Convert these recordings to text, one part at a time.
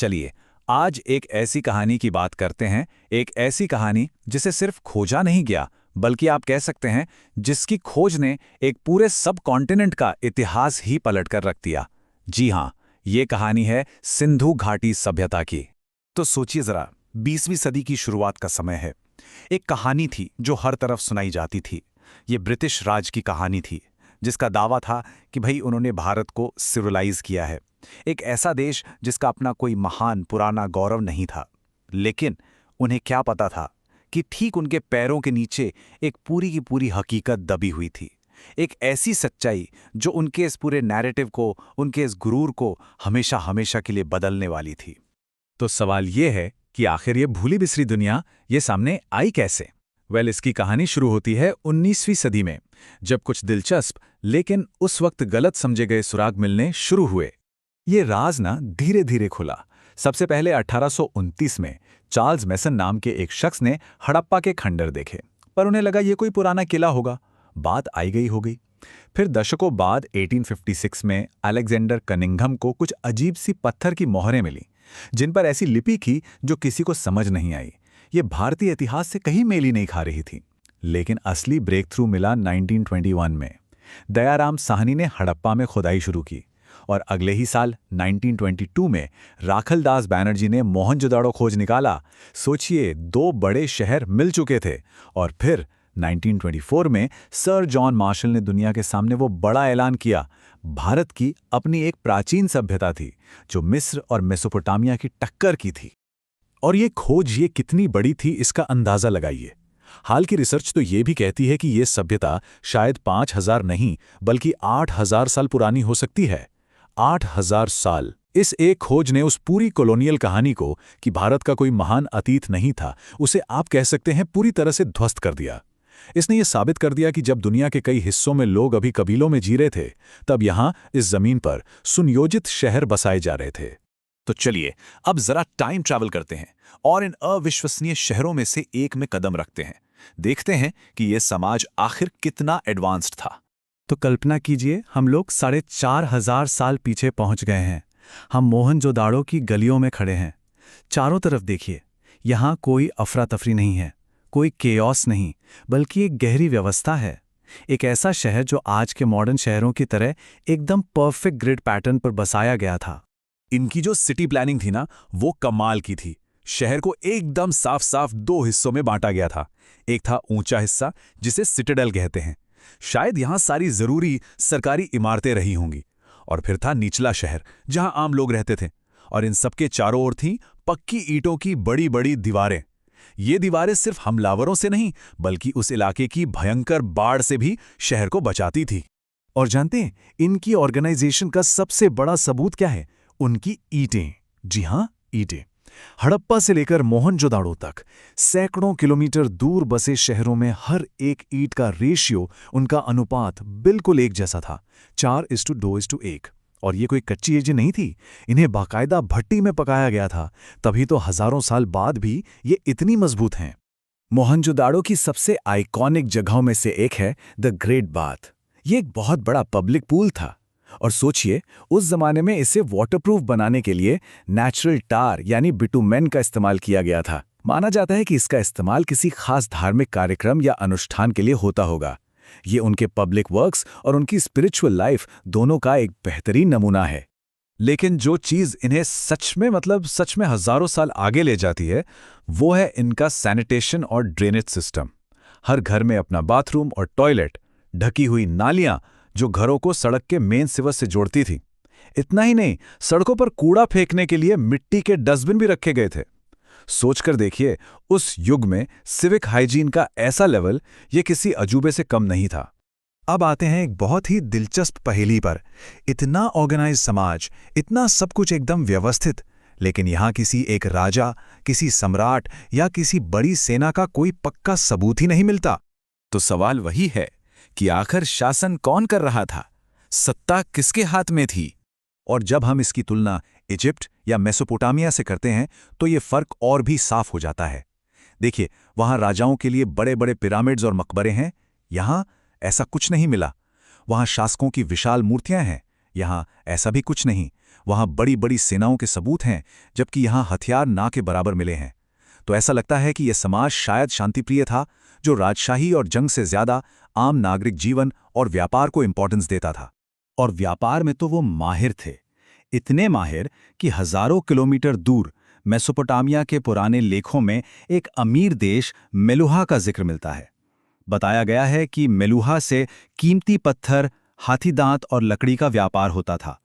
चलिए, आज एक ऐसी कहानी की बात करते हैं, एक ऐसी कहानी जिसे सिर्फ खोजा नहीं गया, बल्कि आप कह सकते हैं जिसकी खोज ने एक पूरे सब कॉन्टिनेंट का इतिहास ही पलट कर रख दिया। जी हाँ, ये कहानी है सिंधु घाटी सभ्यता की। तो सोचिए जरा, 20वीं सदी की शुरुआत का समय है। एक कहानी थी जो हर तरफ सुनाई जाती थी। ये ब्रिटिश राज की कहानी थी, जिसका दावा था कि भाई उन्होंने भारत को सिविलाइज किया है। एक ऐसा देश जिसका अपना कोई महान पुराना गौरव नहीं था। लेकिन उन्हें क्या पता था कि ठीक उनके पैरों के नीचे एक पूरी की पूरी हकीकत दबी हुई थी। एक ऐसी सच्चाई जो उनके इस पूरे नैरेटिव को, उनके इस गुरूर को हमेशा हमेशा के लिए बदलने वाली थी। तो सवाल ये है कि आखिर ये भूली बिसरी दुनिया ये सामने आई कैसे? इसकी कहानी शुरू होती है 19वीं सदी में, जब कुछ दिलचस्प लेकिन उस वक्त गलत समझे गए सुराग मिलने शुरू हुए। ये राज ना धीरे धीरे खुला। सबसे पहले 1829 में चार्ल्स मैसन नाम के एक शख्स ने हड़प्पा के खंडर देखे, पर उन्हें लगा ये कोई पुराना किला होगा। बात आई गई हो गई। फिर दशकों बाद 1856 में अलेक्जेंडर कनिंघम को कुछ अजीब सी पत्थर की मोहरें मिली, जिन पर ऐसी लिपि थी जो किसी को समझ नहीं आई। ये भारतीय इतिहास से कहीं मेल ही नहीं खा रही थी। लेकिन असली ब्रेक थ्रू मिला 1921 में। दयाराम साहनी ने हड़प्पा में खुदाई शुरू की और अगले ही साल 1922 में राखलदास बैनर्जी ने मोहनजोदाड़ो खोज निकाला। सोचिए, दो बड़े शहर मिल चुके थे। और फिर 1924 में सर जॉन मार्शल ने दुनिया के सामने वो बड़ा ऐलान किया, भारत की अपनी एक प्राचीन सभ्यता थी जो मिस्र और मेसोपोटामिया की टक्कर की थी। और ये खोज ये कितनी बड़ी थी इसका अंदाजा लगाइए। हाल की रिसर्च तो ये भी कहती है कि ये सभ्यता शायद 5000 नहीं बल्कि 8000 साल पुरानी हो सकती है। 8000 साल। इस एक खोज ने उस पूरी कॉलोनियल कहानी को, कि भारत का कोई महान अतीत नहीं था, उसे आप कह सकते हैं पूरी तरह से ध्वस्त कर दिया। इसने ये साबित कर दिया कि जब दुनिया के कई हिस्सों में लोग अभी कबीलों में जी रहे थे, तब यहां इस जमीन पर सुनियोजित शहर बसाए जा रहे थे। तो चलिए अब जरा टाइम ट्रैवल करते हैं और इन अविश्वसनीय शहरों में से एक में कदम रखते हैं। देखते हैं कि यह समाज आखिर कितना एडवांस्ड था। तो कल्पना कीजिए, हम लोग 4500 साल पीछे पहुंच गए हैं। हम मोहनजोदाड़ो की गलियों में खड़े हैं। चारों तरफ देखिए, यहाँ कोई अफरा तफरी नहीं है, कोई केओस नहीं, बल्कि एक गहरी व्यवस्था है। एक ऐसा शहर जो आज के मॉडर्न शहरों की तरह एकदम परफेक्ट ग्रिड पैटर्न पर बसाया गया था। इनकी जो सिटी प्लानिंग थी ना, वो कमाल की थी। शहर को एकदम साफ साफ दो हिस्सों में बांटा गया था। एक था ऊंचा हिस्सा जिसे सिटाडेल कहते हैं, शायद यहां सारी जरूरी सरकारी इमारतें रही होंगी। और फिर था निचला शहर जहां आम लोग रहते थे, और इन सबके चारों ओर थीं पक्की ईंटों की बड़ी बड़ी दीवारें। ये दीवारें सिर्फ हमलावरों से नहीं बल्कि उस इलाके की भयंकर बाढ़ से भी शहर को बचाती थी। और जानते हैं इनकी ऑर्गेनाइजेशन का सबसे बड़ा सबूत क्या है? उनकी ईंटें। जी हां, ईंटें। हड़प्पा से लेकर मोहनजोदाड़ो तक सैकड़ों किलोमीटर दूर बसे शहरों में हर एक ईंट का रेशियो, उनका अनुपात बिल्कुल एक जैसा था, 4:2:1। और ये कोई कच्ची ईंटें नहीं थी, इन्हें बाकायदा भट्टी में पकाया गया था। तभी तो हजारों साल बाद भी ये इतनी मजबूत हैं। मोहनजोदाड़ो की सबसे आइकॉनिक जगहों में से एक है द ग्रेट बाथ। ये एक बहुत बड़ा पब्लिक पूल था। और सोचिए, उस जमाने में इसे वाटरप्रूफ बनाने के लिए नेचुरल टार यानी बिटुमेन का इस्तेमाल किया गया था। माना जाता है कि इसका इस्तेमाल किसी खास धार्मिक कार्यक्रम या अनुष्ठान के लिए होता होगा। ये उनके पब्लिक वर्क्स और उनकी स्पिरिचुअल लाइफ दोनों का एक बेहतरीन नमूना है। लेकिन जो चीज़ इन्हें सच में हजारों साल आगे ले जाती है, वो है इनका सैनिटेशन और ड्रेनेज सिस्टम। हर घर में अपना बाथरूम और टॉयलेट, ढकी हुई नालियां जो घरों को सड़क के मेन सिवर से जोड़ती थी। इतना ही नहीं, सड़कों पर कूड़ा फेंकने के लिए मिट्टी के डस्टबिन भी रखे गए थे। सोचकर देखिए, उस युग में सिविक हाइजीन का ऐसा लेवल ये किसी अजूबे से कम नहीं था। अब आते हैं एक बहुत ही दिलचस्प पहेली पर। इतना ऑर्गेनाइज समाज, इतना सब कुछ एकदम व्यवस्थित, लेकिन यहाँ किसी एक राजा, किसी सम्राट या किसी बड़ी सेना का कोई पक्का सबूत ही नहीं मिलता। तो सवाल वही है कि आखिर शासन कौन कर रहा था? सत्ता किसके हाथ में थी? और जब हम इसकी तुलना इजिप्ट या मेसोपोटामिया से करते हैं तो ये फर्क और भी साफ हो जाता है। देखिए, वहां राजाओं के लिए बड़े बड़े पिरामिड्स और मकबरे हैं, यहां ऐसा कुछ नहीं मिला। वहां शासकों की विशाल मूर्तियां हैं, यहाँ ऐसा भी कुछ नहीं। वहाँ बड़ी बड़ी सेनाओं के सबूत हैं, जबकि यहाँ हथियार ना के बराबर मिले हैं। तो ऐसा लगता है कि यह समाज शायद शांतिप्रिय था, जो राजशाही और जंग से ज्यादा आम नागरिक जीवन और व्यापार को इंपॉर्टेंस देता था। और व्यापार में तो वो माहिर थे, इतने माहिर कि हजारों किलोमीटर दूर मेसोपोटामिया के पुराने लेखों में एक अमीर देश मेलुहा का जिक्र मिलता है। बताया गया है कि मेलुहा से कीमती पत्थर, हाथी दांत और लकड़ी का व्यापार होता था।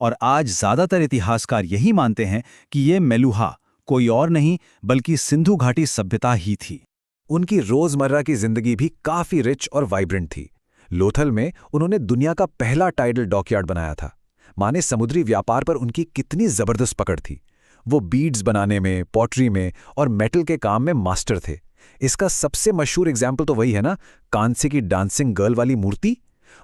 और आज ज्यादातर इतिहासकार यही मानते हैं कि ये मेलुहा कोई और नहीं बल्कि सिंधु घाटी सभ्यता ही थी। उनकी रोजमर्रा की जिंदगी भी काफी रिच और वाइब्रेंट थी। लोथल में उन्होंने दुनिया का पहला टाइडल डॉकयार्ड बनाया था। माने समुद्री व्यापार पर उनकी कितनी जबरदस्त पकड़ थी। वो बीड्स बनाने में, पॉटरी में और मेटल के काम में मास्टर थे। इसका सबसे मशहूर एग्जाम्पल तो वही है ना, कांसे की डांसिंग गर्ल वाली मूर्ति।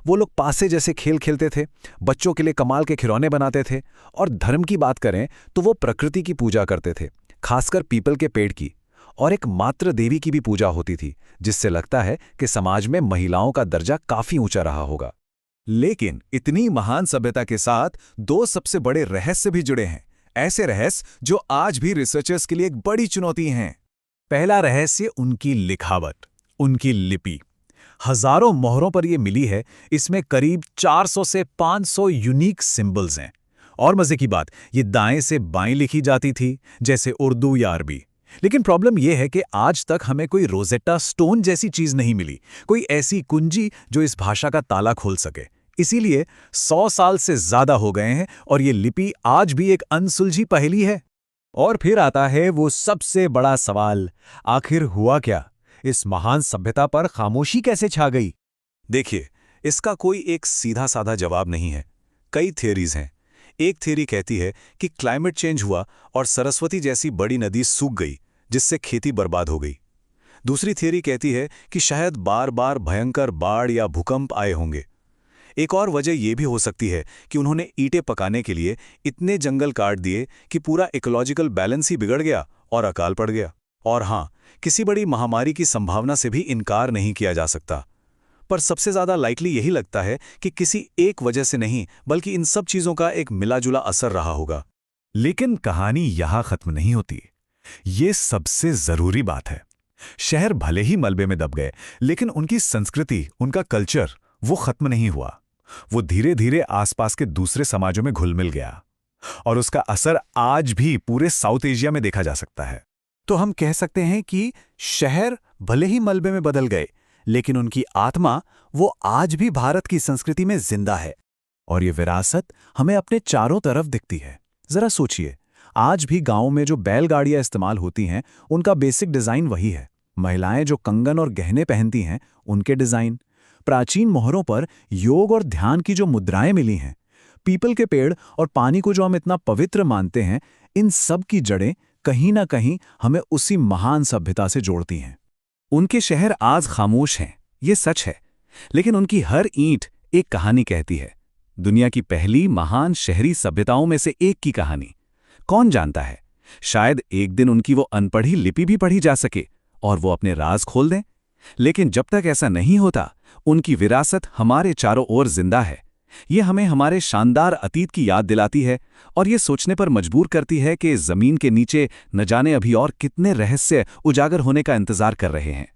वो लोग पासे जैसे खेल खेलते थे, बच्चों के लिए कमाल के खिलौने बनाते थे। और धर्म की बात करें तो वो प्रकृति की पूजा करते थे, खासकर पीपल के पेड़ की। और एक मात्र देवी की भी पूजा होती थी, जिससे लगता है कि समाज में महिलाओं का दर्जा काफी ऊंचा रहा होगा। लेकिन इतनी महान सभ्यता के साथ दो सबसे बड़े रहस्य भी जुड़े हैं, ऐसे रहस्य जो आज भी रिसर्चर्स के लिए एक बड़ी चुनौती हैं। पहला रहस्य उनकी लिखावट, उनकी लिपि। हजारों मोहरों पर यह मिली है। इसमें करीब 400 से 500 यूनिक सिंबल्स हैं। और मजे की बात, ये दाएं से बाएं लिखी जाती थी, जैसे उर्दू या अरबी। लेकिन प्रॉब्लम यह है कि आज तक हमें कोई रोजेट्टा स्टोन जैसी चीज नहीं मिली, कोई ऐसी कुंजी जो इस भाषा का ताला खोल सके। इसीलिए 100 साल से ज्यादा हो गए हैं और ये लिपि आज भी एक अनसुलझी पहेली है। और फिर आता है वो सबसे बड़ा सवाल, आखिर हुआ क्या? इस महान सभ्यता पर खामोशी कैसे छा गई? देखिए, इसका कोई एक सीधा साधा जवाब नहीं है। कई थियरीज हैं। एक थियरी कहती है कि क्लाइमेट चेंज हुआ और सरस्वती जैसी बड़ी नदी सूख गई, जिससे खेती बर्बाद हो गई। दूसरी थियरी कहती है कि शायद बार बार भयंकर बाढ़ या भूकंप आए होंगे। एक और वजह यह भी हो सकती है कि उन्होंने ईंटें पकाने के लिए इतने जंगल काट दिए कि पूरा इकोलॉजिकल बैलेंस ही बिगड़ गया और अकाल पड़ गया। और हाँ, किसी बड़ी महामारी की संभावना से भी इनकार नहीं किया जा सकता। पर सबसे ज्यादा लाइकली यही लगता है कि किसी एक वजह से नहीं, बल्कि इन सब चीजों का एक मिलाजुला असर रहा होगा। लेकिन कहानी यहां खत्म नहीं होती। ये सबसे जरूरी बात है। शहर भले ही मलबे में दब गए, लेकिन उनकी संस्कृति, उनका कल्चर, वो खत्म नहीं हुआ। वो धीरे धीरे आसपास के दूसरे समाजों में घुल मिल गया। और उसका असर आज भी पूरे साउथ एशिया में देखा जा सकता है। तो हम कह सकते हैं कि शहर भले ही मलबे में बदल गए, लेकिन उनकी आत्मा वो आज भी भारत की संस्कृति में जिंदा है। और ये विरासत हमें अपने चारों तरफ दिखती है। जरा सोचिए, आज भी गांवों में जो बैलगाड़ियां इस्तेमाल होती हैं, उनका बेसिक डिजाइन वही है। महिलाएं जो कंगन और गहने पहनती हैं, उनके डिजाइन। प्राचीन मोहरों पर योग और ध्यान की जो मुद्राएं मिली हैं, पीपल के पेड़ और पानी को जो हम इतना पवित्र मानते हैं, इन सब की जड़ें कहीं ना कहीं हमें उसी महान सभ्यता से जोड़ती हैं। उनके शहर आज खामोश हैं, ये सच है, लेकिन उनकी हर ईंट एक कहानी कहती है। दुनिया की पहली महान शहरी सभ्यताओं में से एक की कहानी। कौन जानता है, शायद एक दिन उनकी वो अनपढ़ी लिपि भी पढ़ी जा सके और वो अपने राज खोल दें। लेकिन जब तक ऐसा नहीं होता, उनकी विरासत हमारे चारों ओर जिंदा है। ये हमें हमारे शानदार अतीत की याद दिलाती है और ये सोचने पर मजबूर करती है कि जमीन के नीचे न जाने अभी और कितने रहस्य उजागर होने का इंतजार कर रहे हैं।